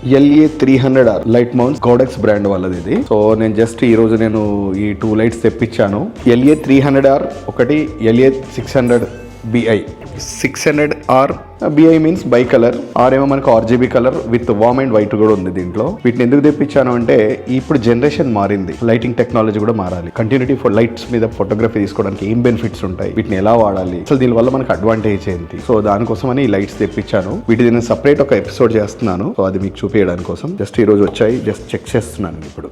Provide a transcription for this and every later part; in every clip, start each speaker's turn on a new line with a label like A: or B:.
A: LA300R light mounts గోడెక్స్ brand వాళ్ళది ఇది. So నేను జస్ట్ ఈ రోజు నేను ఈ 2 లైట్స్ తెప్పించాను. LA300R ఒకటి, LA600BI. 600R BI means bi colour, R ఏమో మనకు RGB colour with warm and white కూడా ఉంది దీంట్లో. వీటిని ఎందుకు తెప్పించాను అంటే ఇప్పుడు జనరేషన్ మారింది, లైటింగ్ టెక్నాలజీ కూడా మారాలి. కంటిన్యూటీ ఫర్ లైట్స్ మీద ఫోటోగ్రఫీ తీసుకోవడానికి ఏం బెనిఫిట్స్ ఉంటాయి, వీటిని ఎలా వాడాలి, అసలు దీని వల్ల మనకు అడ్వాంటేజ్ ఏంటి, సో దానికోసమని ఈ లైట్స్ తెప్పించాను. వీటి నేను సపరేట్ ఒక ఎపిసోడ్ చేస్తున్నాను, సో అది మీకు చూపించడానికి కోసం జస్ట్ ఈ రోజు వచ్చాయి, జస్ట్ చెక్ చేస్తున్నాను ఇప్పుడు.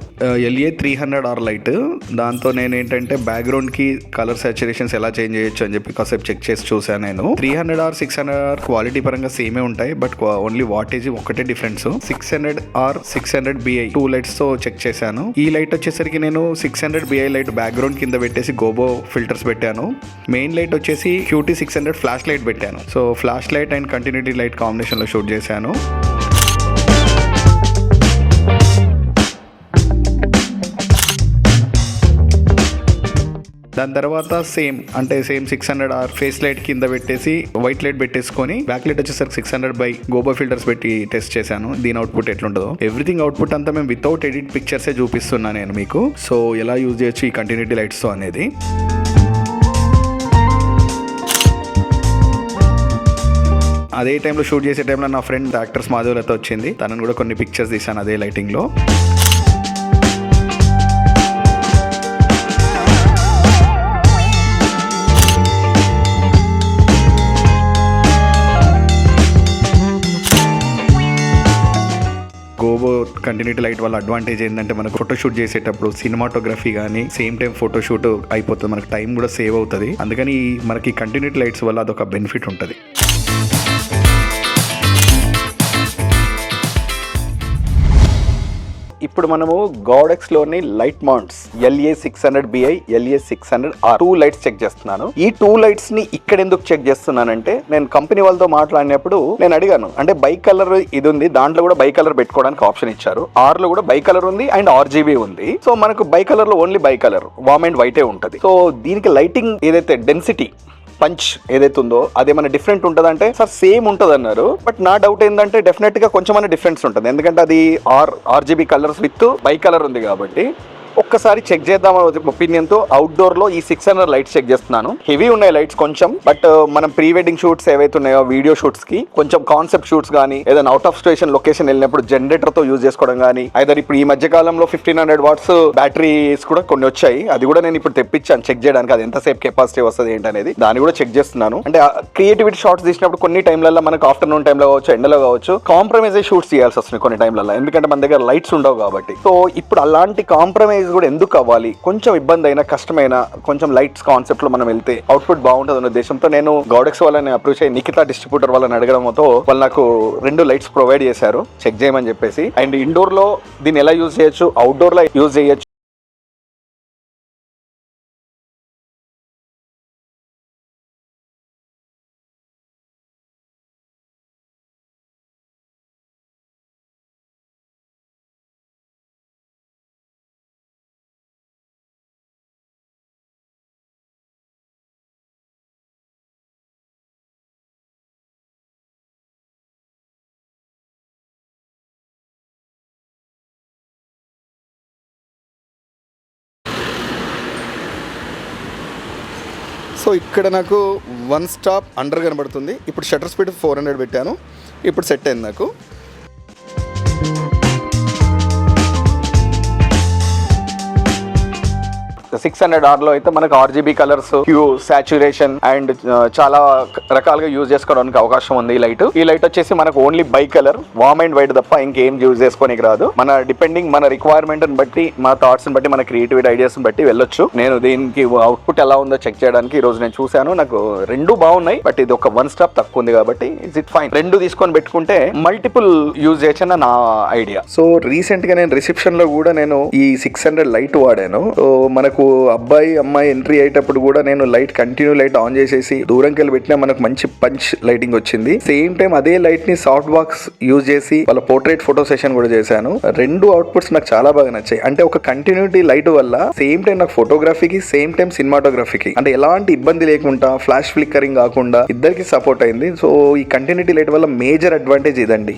A: LA300R లైట్, దాంతో నేను ఏంటంటే బ్యాక్గ్రౌండ్ కి కలర్ సాచురేషన్స్ ఎలా చేంజ్ చేయొచ్చు అని చెప్పి కాసేపు చెక్ చేసి చూసాను. నేను 300R 600R క్వాలిటీ పరంగా సేమే ఉంటాయి, బట్ ఓన్లీ వాటేజ్ ఒకటే డిఫరెన్స్. 600R 600BI 2 లైట్స్ తో చెక్ చేశాను. ఈ లైట్ వచ్చేసరికి నేను 600BI లైట్ బ్యాక్గ్రౌండ్ కింద పెట్టేసి గోబో ఫిల్టర్స్ పెట్టాను. మెయిన్ లైట్ వచ్చేసి QT600 ఫ్లాష్ లైట్ పెట్టాను. So flash light and continuity light combination లో షూట్ చేశాను. దాని తర్వాత సేమ్ 600R ఫేస్ లైట్ కింద పెట్టేసి వైట్ లైట్ పెట్టేసుకొని బ్యాక్ లైట్ వచ్చేసరికి 600 బై గోబో ఫిల్టర్స్ పెట్టి టెస్ట్ చేశాను. దీని అవుట్పుట్ ఎట్లుంటుందో, ఎవ్రీథింగ్ అవుట్పుట్ అంతా మేము వితౌట్ ఎడిట్ పిక్చర్సే చూపిస్తున్నా నేను మీకు. సో ఎలా యూజ్ చేయొచ్చు ఈ కంటిన్యూటీ లైట్స్ తో అనేది. అదే టైంలో షూట్ చేసే టైంలో నా ఫ్రెండ్ యాక్టర్స్ మాధవులతో వచ్చింది, తనను కూడా కొన్ని పిక్చర్స్ తీసాను అదే లైటింగ్ లో. గోబో కంటిన్యూటీ లైట్ వల్ల అడ్వాంటేజ్ ఏంటంటే మనకు ఫోటోషూట్ చేసేటప్పుడు సినిమాటోగ్రఫీ కానీ సేమ్ టైం ఫోటోషూట్ అయిపోతుంది, మనకు టైం కూడా సేవ్ అవుతుంది. అందుకని మనకి కంటిన్యూటీ లైట్స్ వల్ల అదొక బెనిఫిట్ ఉంటుంది. ఇప్పుడు మనము గోడెక్స్ లోని light mounts LA600BI LA600R 2 lights check చేస్తున్నాను. ఈ 2 లైట్స్ ని ఇక్కడ ఎందుకు చెక్ చేస్తున్నానంటే, నేను కంపెనీ వాళ్ళతో మాట్లాడినప్పుడు నేను అడిగాను, అంటే బై కలర్ ఇది ఉంది, దాంట్లో కూడా బై కలర్ పెట్టుకోవడానికి ఆప్షన్ ఇచ్చారు. R లో కూడా బై కలర్ ఉంది అండ్ RGB ఉంది. సో మనకు బై కలర్ లో only bicolour warm and వైటే ఉంటుంది. సో దీనికి లైటింగ్ ఏదైతే డెన్సిటీ పంచ్ ఏదైతే ఉందో అదేమైనా డిఫరెంట్ ఉంటుంది అంటే, సార్ సేమ్ ఉంటుంది అన్నారు. బట్ నా డౌట్ ఏంటంటే డెఫినెట్ గా కొంచెం డిఫరెన్స్ ఉంటుంది, ఎందుకంటే అది RGB colours with by colour ఉంది కాబట్టి. ఒక్కసారి చెక్ చేద్దామని ఒపీనియన్ తో అవుట్డోర్ లో ఈ 600 లైట్స్ చెక్ చేస్తున్నాను. హెవీ ఉన్నాయి లైట్స్ కొంచెం, బట్ మనం ప్రీ వెడ్డింగ్ షూట్స్ ఏవైతే ఉన్నాయో వీడియో షూట్స్ కి, కొంచెం కాన్సెప్ట్ షూట్స్ కానీ ఏదైనా అవుట్ ఆఫ్ స్టేషన్ లొకేషన్ వెళ్ళినప్పుడు జనరేటర్ తో యూజ్ చేసుకోవడం కానీ, ఐదర్ ఇప్పుడు ఈ మధ్య కాలంలో 1500 వాట్స్ బ్యాటరీస్ కూడా కొన్ని వచ్చాయి, అది కూడా నేను ఇప్పుడు తెప్పించాను చెక్ చేయడానికి, అది ఎంతసేపు కెపాసిటీ వస్తుంది ఏంటనేది దాన్ని కూడా చెక్ చేస్తున్నాను. అంటే క్రియేటివిటీ షాట్స్ తీసినప్పుడు కొన్ని టైంలలో మనకు ఆఫ్టర్నూన్ టైంలో కావచ్చు, ఎండలో కావచ్చు, కాంప్రమైజ్ షూట్స్ చేయాల్సి వస్తుంది కొన్ని టైంలలో, ఎందుకంటే మన దగ్గర లైట్స్ ఉండవు కాబట్టి. సో ఇప్పుడు అలాంటి కాంప్రమైజ్ కూడా ఎందుకు అవ్వాలి, కొంచెం ఇబ్బంది అయినా కష్టమైన కొంచెం లైట్స్ కాన్సెప్ట్ లో మనం వెళ్తే అవుట్పుట్ బాగుంటుంది అనే ఉద్దేశంతో నేను గోడెక్స్ వాళ్ళని అప్రోచ్ అయ్యి నిఖితా డిస్ట్రిబ్యూటర్ వాళ్ళని అడగడంతో వాళ్ళు నాకు 2 లైట్స్ ప్రొవైడ్ చేశారు చెక్ చేయమని చెప్పేసి. అండ్ ఇండోర్ లో దీన్ని ఎలా యూజ్ చేయొచ్చు, అవుట్డోర్ లో యూజ్ చేయొచ్చు. సో ఇక్కడ నాకు 1 స్టాప్ అండర్ కనబడుతుంది. ఇప్పుడు షట్టర్ స్పీడ్ 400 పెట్టాను, ఇప్పుడు సెట్ అయింది నాకు. R లో అయితే మనకు RGB colours, hue, saturation and చాలా రకాలుగా యూజ్ చేసుకోవడానికి అవకాశం ఉంది ఈ లైట్. ఈ లైట్ వచ్చేసి మనకు only bicolour warm and white తప్ప ఇంకేం యూజ్ చేసుకోనికి రాదు. మన డిపెండింగ్ మన రిక్వైర్మెంట్ బట్టి, మన థాట్స్ బట్టి, మన క్రియేటివిటీ ఐడియాస్ బట్టి వెళ్ళొచ్చు. నేను దీనికి అవుట్పుట్ ఎలా ఉందో చెక్ చేయడానికి ఈ రోజు నేను చూశాను. నాకు 2 బాగున్నాయి, బట్ ఇది ఒక 1 స్టాప్ తక్కువ ఉంది కాబట్టి ఇట్ ఫైన్. 2 తీసుకొని పెట్టుకుంటే మల్టిపుల్ యూజ్ చేయొచ్చని నా ఐడియా. సో రీసెంట్ గా నేను రిసెప్షన్ లో కూడా నేను ఈ 600 లైట్ వాడాను. సో మనకు అబ్బాయి అమ్మాయి ఎంట్రీ అయ్యేటప్పుడు కూడా నేను లైట్ కంటిన్యూ లైట్ ఆన్ చేసేసి దూరంకి వెళ్ళి పెట్టినా మనకు మంచి పంచ్ లైటింగ్ వచ్చింది. సేమ్ టైం అదే లైట్ ని సాఫ్ట్ బాక్స్ యూజ్ చేసి వాళ్ళ పోర్ట్రేట్ ఫోటో సెషన్ కూడా చేశాను. 2 అవుట్పుట్స్ నాకు చాలా బాగా నచ్చాయి. అంటే ఒక కంటిన్యూటీ లైట్ వల్ల సేమ్ టైం నాకు ఫోటోగ్రఫీకి సేమ్ టైం సినిమాటోగ్రఫీకి అంటే ఎలాంటి ఇబ్బంది లేకుండా ఫ్లాష్ ఫ్లిక్కరింగ్ కాకుండా ఇద్దరికి సపోర్ట్ అయింది. సో ఈ కంటిన్యూటీ లైట్ వల్ల మేజర్ అడ్వాంటేజ్ ఇదండి.